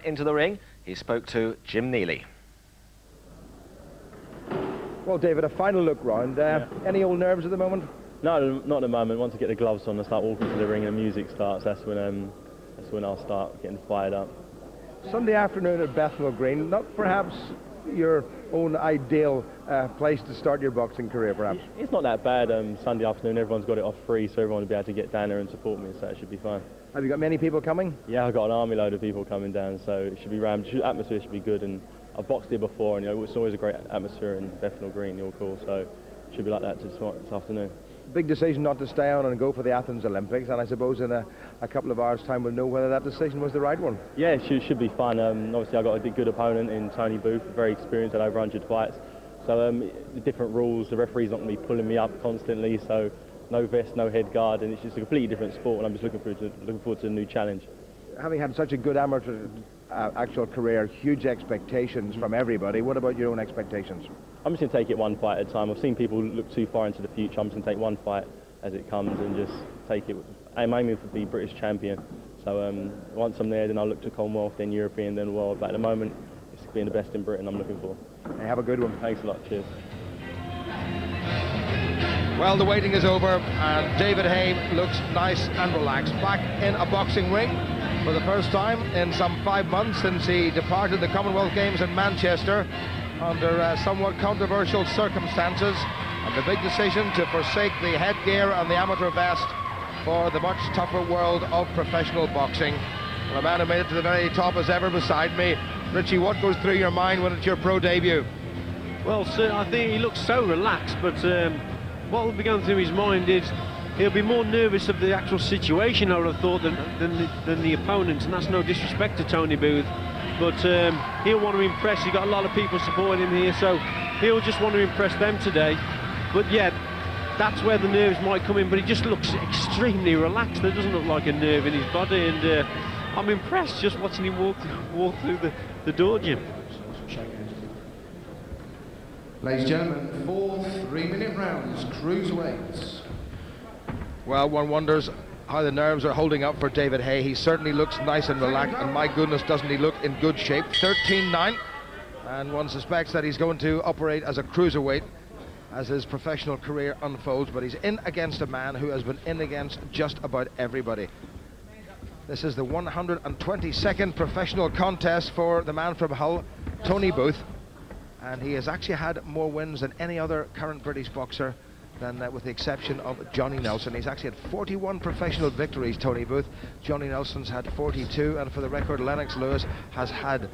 Into the ring, he spoke to Jim Neely. Well, David, a final look round. Any old nerves at the moment? No, not at the moment. Once I get the gloves on and start walking to the ring and the music starts, that's when I'll start getting fired up. Sunday afternoon at Bethnal Green, not perhaps your own ideal place to start your boxing career, perhaps? It's not that bad. Sunday afternoon, everyone's got it off free, so everyone will be able to get down there and support me, so it should be fine. Have you got many people coming? Yeah, I've got an army load of people coming down, so it should be rammed. The atmosphere should be good, and I've boxed here before, and it's always a great atmosphere in Bethnal Green, you'll call, so it should be like that this afternoon. Big decision not to stay on and go for the Athens Olympics, and I suppose in a couple of hours' time we'll know whether that decision was the right one. Yeah, it should be fun. Obviously I've got a good opponent in Tony Booth, very experienced at over 100 fights. So the different rules, the referee's not going to be pulling me up constantly, so no vest, no head guard, and it's just a completely different sport, and I'm just looking forward to a new challenge. Having had such a good amateur actual career, huge expectations from everybody. What about your own expectations? I'm just going to take it one fight at a time. I've seen people look too far into the future. I'm just going to take one fight as it comes and just take it. I'm aiming for the British champion. So once I'm there, then I'll look to Commonwealth, then European, then world. But at the moment, it's being the best in Britain I'm looking for. Hey, have a good one. Thanks a lot. Cheers. Well, the waiting is over, and David Haye looks nice and relaxed. Back in a boxing ring for the first time in some 5 months since he departed the Commonwealth Games in Manchester under somewhat controversial circumstances, and the big decision to forsake the headgear and the amateur vest for the much tougher world of professional boxing. Well, a man who made it to the very top is ever beside me. Richie, what goes through your mind when it's your pro debut? Well, sir, I think he looks so relaxed, but what will be going through his mind is he'll be more nervous of the actual situation, I would have thought, than the opponents, and that's no disrespect to Tony Booth, but he'll want to impress. He's got a lot of people supporting him here, so he'll just want to impress them today. But yeah, that's where the nerves might come in, but he just looks extremely relaxed. There doesn't look like a nerve in his body, and I'm impressed just watching him walk through the door, Jim. Ladies and gentlemen, 4 3-minute rounds, Cruiserweights. Well, one wonders how the nerves are holding up for David Haye. He certainly looks nice and relaxed, and my goodness, doesn't he look in good shape. 13-9, and one suspects that he's going to operate as a cruiserweight as his professional career unfolds, but he's in against a man who has been in against just about everybody. This is the 122nd professional contest for the man from Hull, Tony Booth, and he has actually had more wins than any other current British boxer, than with the exception of Johnny Nelson. He's actually had 41 professional victories, Tony Booth. Johnny Nelson's had 42, and for the record, Lennox Lewis has had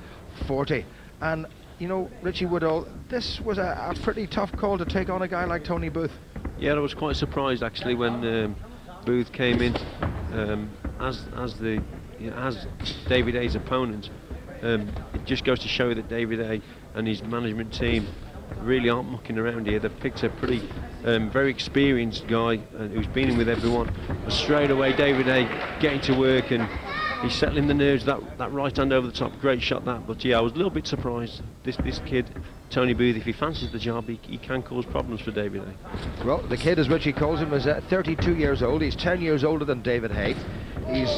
40. And you know, Richie Woodall, this was a pretty tough call to take on a guy like Tony Booth. Yeah, I was quite surprised actually when Booth came in as David Haye's opponent. It just goes to show that David Haye and his management team really aren't mucking around here. They've picked a pretty very experienced guy who's been in with everyone. But straight away, David Haye getting to work, and he's settling the nerves. That right hand over the top, great shot that. But yeah, I was a little bit surprised. This kid, Tony Booth, if he fancies the job, he can cause problems for David Haye. Well, the kid, as Richie calls him, is 32 years old. He's 10 years older than David Haye. He's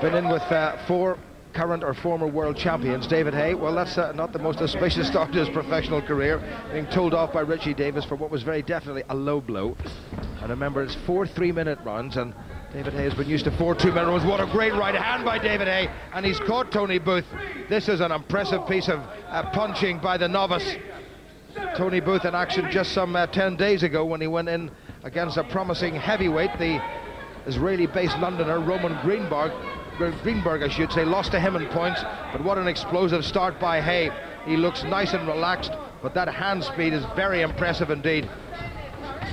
been in with 4 current or former world champions. David Haye, well, that's not the most auspicious start to his professional career, being told off by Richie Davis for what was very definitely a low blow. And remember, it's 4 3-minute rounds, and David Haye has been used to 4 2-minute rounds. What a great right hand by David Haye, and he's caught Tony Booth. This is an impressive piece of punching by the novice. Tony Booth in action just some 10 days ago when he went in against a promising heavyweight, the Israeli-based Londoner Roman Greenberg, I should say, lost to him in points. But what an explosive start by Haye. He looks nice and relaxed, but that hand speed is very impressive indeed.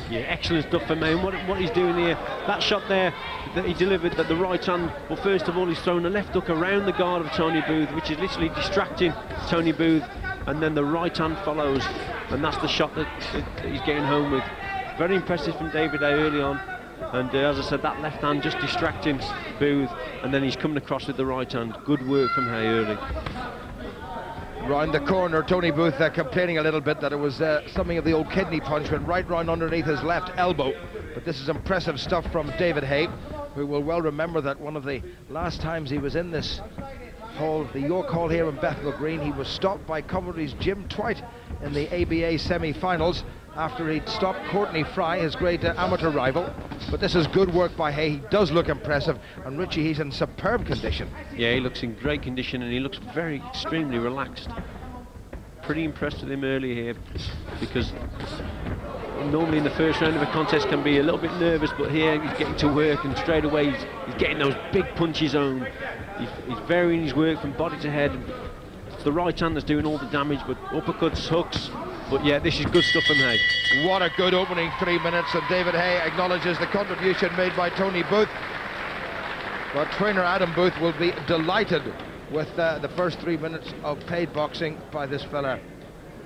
Yeah, excellent stuff for me. And what he's doing here, that shot there that he delivered, that the right hand, well, first of all, he's thrown a left hook around the guard of Tony Booth, which is literally distracting Tony Booth, and then the right hand follows, and that's the shot that he's getting home with. Very impressive from David Haye early on. And as I said, that left hand just distracting Booth, and then he's coming across with the right hand. Good work from Haye early. Round the corner, Tony Booth complaining a little bit that it was something of the old kidney punch, went right round underneath his left elbow. But this is impressive stuff from David Haye, who will well remember that one of the last times he was in this Hall, the York Hall here in Bethnal Green. He was stopped by Coventry's Jim Twite in the ABA semi-finals after he'd stopped Courtney Fry, his great amateur rival. But this is good work by Haye. He does look impressive, and Richie, he's in superb condition. Yeah, he looks in great condition, and he looks extremely relaxed. Pretty impressed with him earlier here, because normally in the first round of a contest can be a little bit nervous, but here he's getting to work, and straight away he's getting those big punches on. He's varying his work from body to head. It's the right hand that's doing all the damage, but uppercuts, hooks. But yeah, this is good stuff from Haye. What a good opening 3 minutes, and David Haye acknowledges the contribution made by Tony Booth. But trainer Adam Booth will be delighted with the first 3 minutes of paid boxing by this fella.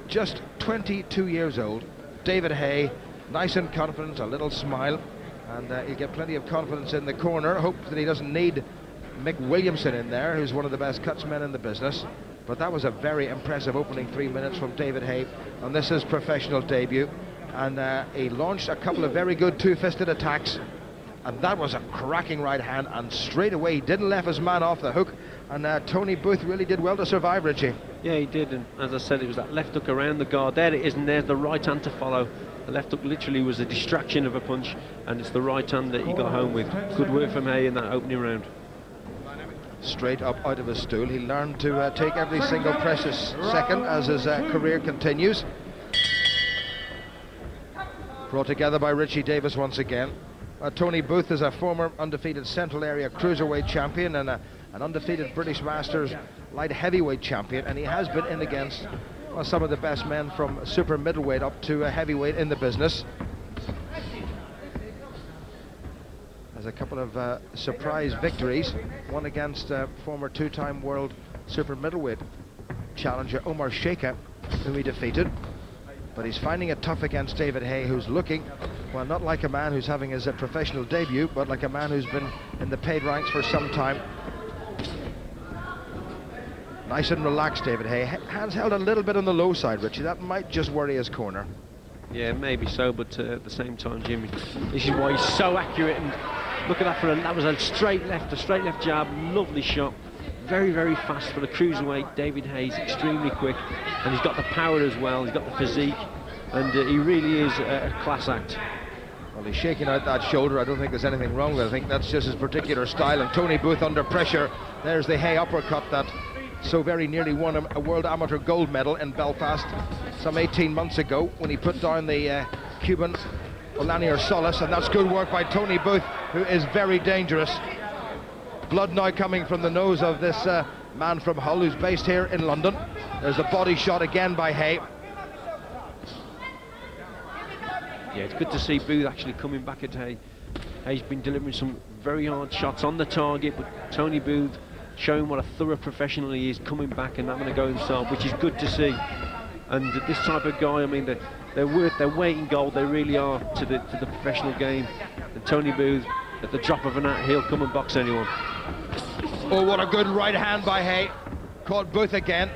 Just 22 years old, David Haye, nice and confident, a little smile, and he'll get plenty of confidence in the corner. Hope that he doesn't need Mick Williamson in there, who's one of the best cutsmen in the business. But that was a very impressive opening 3 minutes from David Haye, and this is professional debut. And he launched a couple of very good two-fisted attacks, and that was a cracking right hand, and straight away he didn't let his man off the hook, and Tony Booth really did well to survive, Richie. Yeah, he did, and as I said, it was that left hook around the guard. There it is, and there's the right hand to follow. The left hook literally was a distraction of a punch, and it's the right hand that he got home with. Good work from Haye in that opening round. Straight up out of his stool. He learned to take every single precious second as his career continues. Brought together by Richie Davis once again. Tony Booth is a former undefeated Central Area Cruiserweight champion and an undefeated British Masters light heavyweight champion, and he has been in against some of the best men from super middleweight up to heavyweight in the business. Has a couple of surprise victories, one against former two-time world super middleweight challenger Omar Sheikha, whom he defeated. But he's finding it tough against David Haye, who's looking, well, not like a man who's having his professional debut, but like a man who's been in the paid ranks for some time. Nice and relaxed, David Haye. Hands held a little bit on the low side, Richie. That might just worry his corner. Yeah, maybe so, but at the same time, Jimmy, this is why he's so accurate. And look at that, that was a straight left jab, lovely shot. Very, very fast for the cruiserweight. David Haye's extremely quick, and he's got the power as well. He's got the physique, and he really is a class act. Well, he's shaking out that shoulder. I don't think there's anything wrong with it. I think that's just his particular style. And Tony Booth under pressure. There's the Haye uppercut that so very nearly won him a World Amateur gold medal in Belfast some 18 months ago when he put down the Cuban Olanier Solis, and that's good work by Tony Booth, who is very dangerous. Blood now coming from the nose of this man from Hull, who's based here in London. There's a body shot again by Haye. Yeah, it's good to see Booth actually coming back at Haye. Haye's been delivering some very hard shots on the target, but Tony Booth showing what a thorough professional he is, coming back and having a go himself, which is good to see. And this type of guy, I mean, they're worth their weight in gold. They really are to the professional game. And Tony Booth, at the drop of an hat, he'll come and box anyone. Oh, what a good right hand by Haye. Caught Booth again.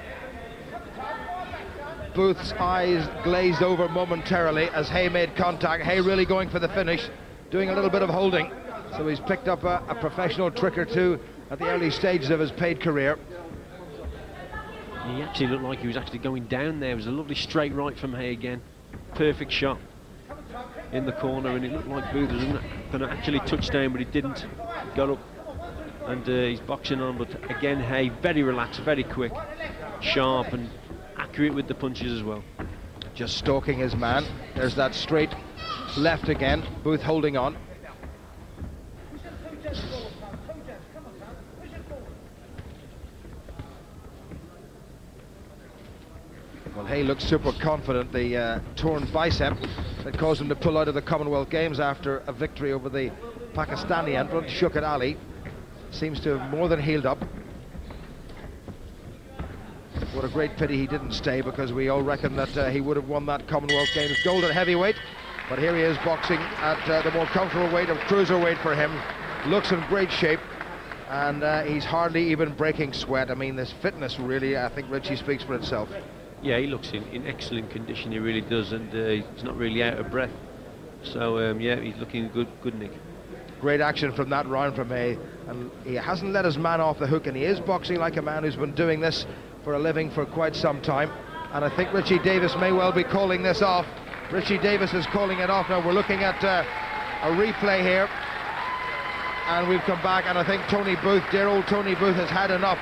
Booth's eyes glazed over momentarily as Haye made contact. Haye really going for the finish, doing a little bit of holding. So he's picked up a professional trick or two at the early stages of his paid career. He actually looked like he was actually going down there. It was a lovely straight right from Haye again. Perfect shot in the corner, and it looked like Booth was going to actually touch down, but he didn't. He got up, and he's boxing on. But again, Haye very relaxed, very quick, sharp, and accurate with the punches as well. Just stalking his man. There's that straight left again. Booth holding on. Well, Haye looks super confident. The torn bicep that caused him to pull out of the Commonwealth Games after a victory over the Pakistani entrant, Shaukat Ali, seems to have more than healed up. What a great pity he didn't stay, because we all reckon that he would have won that Commonwealth Games gold at heavyweight. But here he is boxing at the more comfortable weight of cruiserweight for him. Looks in great shape, and he's hardly even breaking sweat. I mean, this fitness really, I think Richie speaks for itself. Yeah, he looks in excellent condition, he really does, and he's not really out of breath. So, yeah, he's looking good, Nick. Great action from that round from Haye. and he hasn't let his man off the hook, and he is boxing like a man who's been doing this for a living for quite some time. And I think Richie Davis may well be calling this off. Richie Davis is calling it off now. We're looking at a replay here, and we've come back, and I think Tony Booth, dear old Tony Booth, has had enough.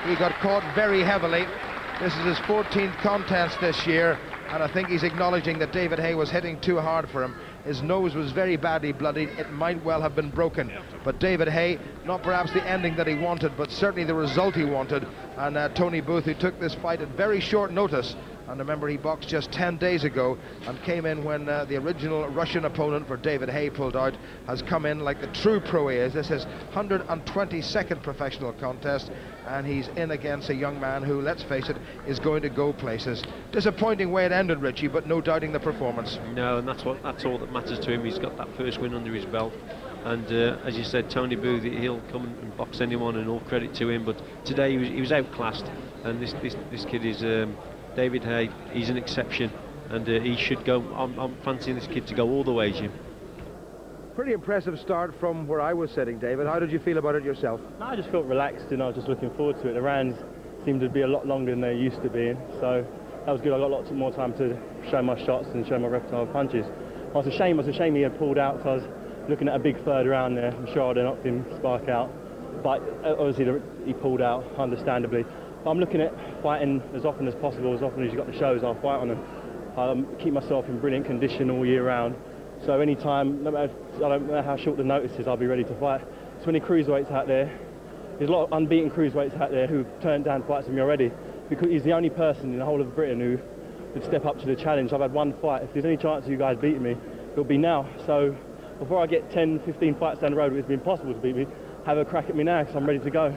He got caught very heavily. This is his 14th contest this year, and I think he's acknowledging that David Haye was hitting too hard for him. His nose was very badly bloodied. It might well have been broken. But David Haye, not perhaps the ending that he wanted, but certainly the result he wanted. And Tony Booth, who took this fight at very short notice, and remember he boxed just 10 days ago and came in when the original Russian opponent for David Haye pulled out, has come in like the true pro he is. This is 122nd professional contest, and he's in against a young man who, let's face it, is going to go places. Disappointing way it ended, Richie, but no doubting the performance. No, and that's all that matters to him. He's got that first win under his belt, and as you said, Tony Booth, he'll come and box anyone, and all credit to him. But today he was outclassed, and this kid is David Haye. He's an exception, and he should go. I'm fancying this kid to go all the way, Jim. Pretty impressive start from where I was sitting, David. How did you feel about it yourself? No, I just felt relaxed, and I was just looking forward to it. The rounds seemed to be a lot longer than they used to be, so that was good. I got lots more time to show my shots and show my repertoire of punches. I was ashamed he had pulled out, so I was looking at a big third round there. I'm sure I'd have knocked him spark out, but obviously he pulled out, understandably. But I'm looking at fighting as often as possible. As often as you've got the shows, I'll fight on them. I keep myself in brilliant condition all year round. So anytime, no matter how short the notice is, I'll be ready to fight. So many cruiserweights out there. There's a lot of unbeaten cruiserweights out there who've turned down fights with me already, because he's the only person in the whole of Britain who would step up to the challenge. I've had one fight. If there's any chance of you guys beating me, it'll be now. So before I get 10, 15 fights down the road, it's been impossible to beat me, have a crack at me now, because I'm ready to go.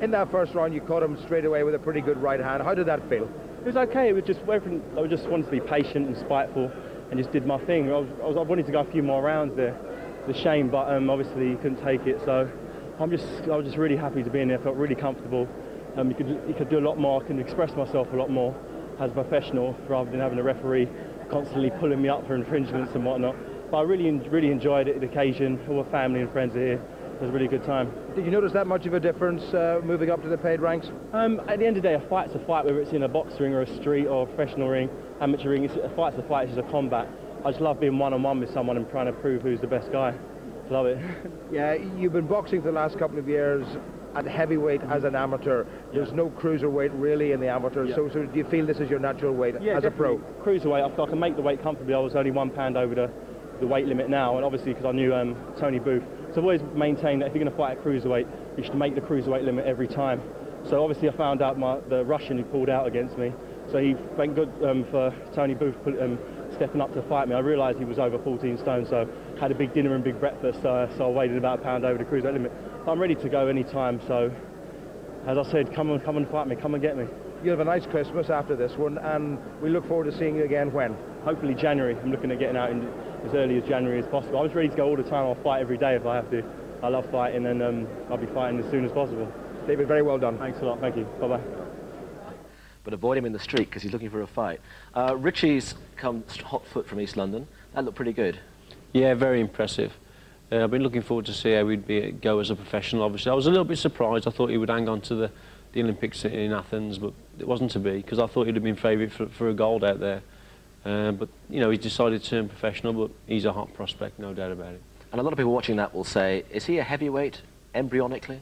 In that first round, you caught him straight away with a pretty good right hand. How did that feel? It was okay. It was just everything. I just wanted to be patient and spiteful, and just did my thing. I wanted to go a few more rounds there. It's a shame, but obviously he couldn't take it. So I was just really happy to be in there. Felt really comfortable. You could do a lot more. I can express myself a lot more as a professional, rather than having a referee constantly pulling me up for infringements and whatnot. But I really enjoyed it. The occasion. All the family and friends are here. It was a really good time. Did you notice that much of a difference moving up to the paid ranks? At the end of the day, a fight's a fight, whether it's in a box ring or a street or a professional ring, amateur ring. A fight's a fight, it's just a combat. I just love being one-on-one with someone and trying to prove who's the best guy. Love it. Yeah, you've been boxing for the last couple of years at heavyweight as an amateur. There's no cruiserweight really in the amateur, so do you feel this is your natural weight as a pro? Cruiserweight, I can make the weight comfortably. I was only 1 pound over the weight limit now, and obviously because I knew Tony Booth. So I've always maintained that if you're going to fight at cruiserweight, you should make the cruiserweight limit every time. So obviously I found out the Russian who pulled out against me. So he, thank God for Tony Booth stepping up to fight me. I realised he was over 14 stone, so had a big dinner and big breakfast, so I weighed about 1 pound over the cruiserweight limit. I'm ready to go any time, so as I said, come and fight me, come and get me. You have a nice Christmas after this one, and we look forward to seeing you again when? Hopefully January. I'm looking at getting out in as early as January as possible. I was ready to go all the time. I'll fight every day if I have to. I love fighting, and I'll be fighting as soon as possible. David, very well done. Thanks a lot. Thank you. Bye-bye. But avoid him in the street because he's looking for a fight. Richie's come hot foot from East London. That looked pretty good. Yeah, very impressive. I've been looking forward to see how he'd go as a professional, obviously. I was a little bit surprised. I thought he would hang on to the Olympics in Athens, but it wasn't to be, because I thought he'd have been favourite for a gold out there. But, you know, he's decided to turn professional, but he's a hot prospect, no doubt about it. And a lot of people watching that will say, is he a heavyweight, embryonically?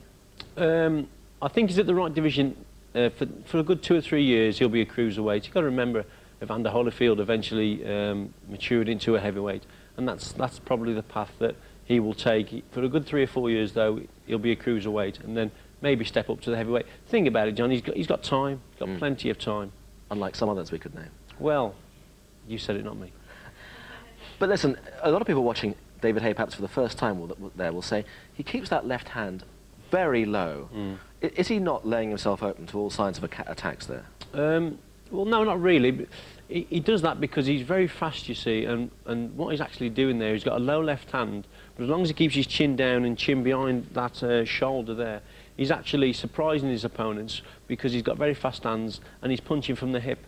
I think he's at the right division. For a good 2 or 3 years, he'll be a cruiserweight. You've got to remember, Evander Holyfield eventually matured into a heavyweight, and that's probably the path that he will take. For a good 3 or 4 years, though, he'll be a cruiserweight, and then maybe step up to the heavyweight. Think about it, John. He's got time. He's got plenty of time. Unlike some others we could name. Well, you said it, not me. But listen, a lot of people watching David Haye perhaps for the first time will say he keeps that left hand very low. Is he not laying himself open to all signs of attacks there? Well, no, not really. He does that because he's very fast, you see, and what he's actually doing there, he's got a low left hand, but as long as he keeps his chin down and chin behind that shoulder there, he's actually surprising his opponents because he's got very fast hands and he's punching from the hip.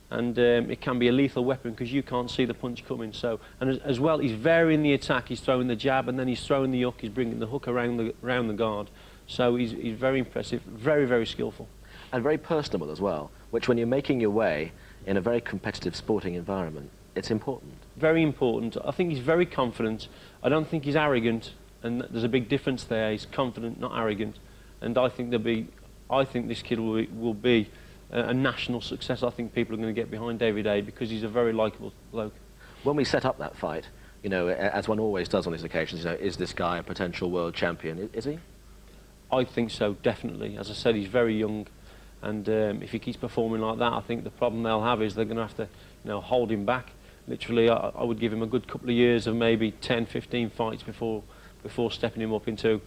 and it can be a lethal weapon because you can't see the punch coming. So, and as well, he's varying the attack. He's throwing the jab, and then he's throwing the hook. He's bringing the hook around the guard. So he's very impressive, very, very skillful. And very personable as well, which when you're making your way in a very competitive sporting environment, it's important. Very important. I think he's very confident. I don't think he's arrogant, and there's a big difference there. He's confident, not arrogant. And I think this kid will be a national success. I think people are going to get behind David Haye because he's a very likeable bloke. When we set up that fight, you know, as one always does on these occasions, you know, is this guy a potential world champion? Is he? I think so, definitely. As I said, he's very young, and if he keeps performing like that, I think the problem they'll have is they're going to have to, you know, hold him back. Literally, I would give him a good couple of years of maybe 10, 15 fights before stepping him up into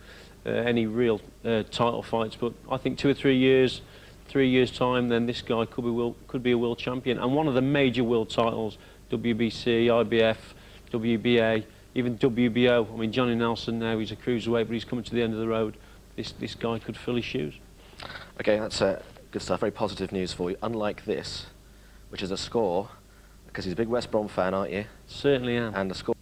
any real title fights. But I think 2 or 3 years, 3 years' time, then this guy could be a world champion. And one of the major world titles, WBC, IBF, WBA, even WBO. I mean, Johnny Nelson now, he's a cruiserweight, but he's coming to the end of the road. This guy could fill his shoes. Okay, that's good stuff. Very positive news for you. Unlike this, which is a score, because he's a big West Brom fan, aren't you? Certainly am. And the score.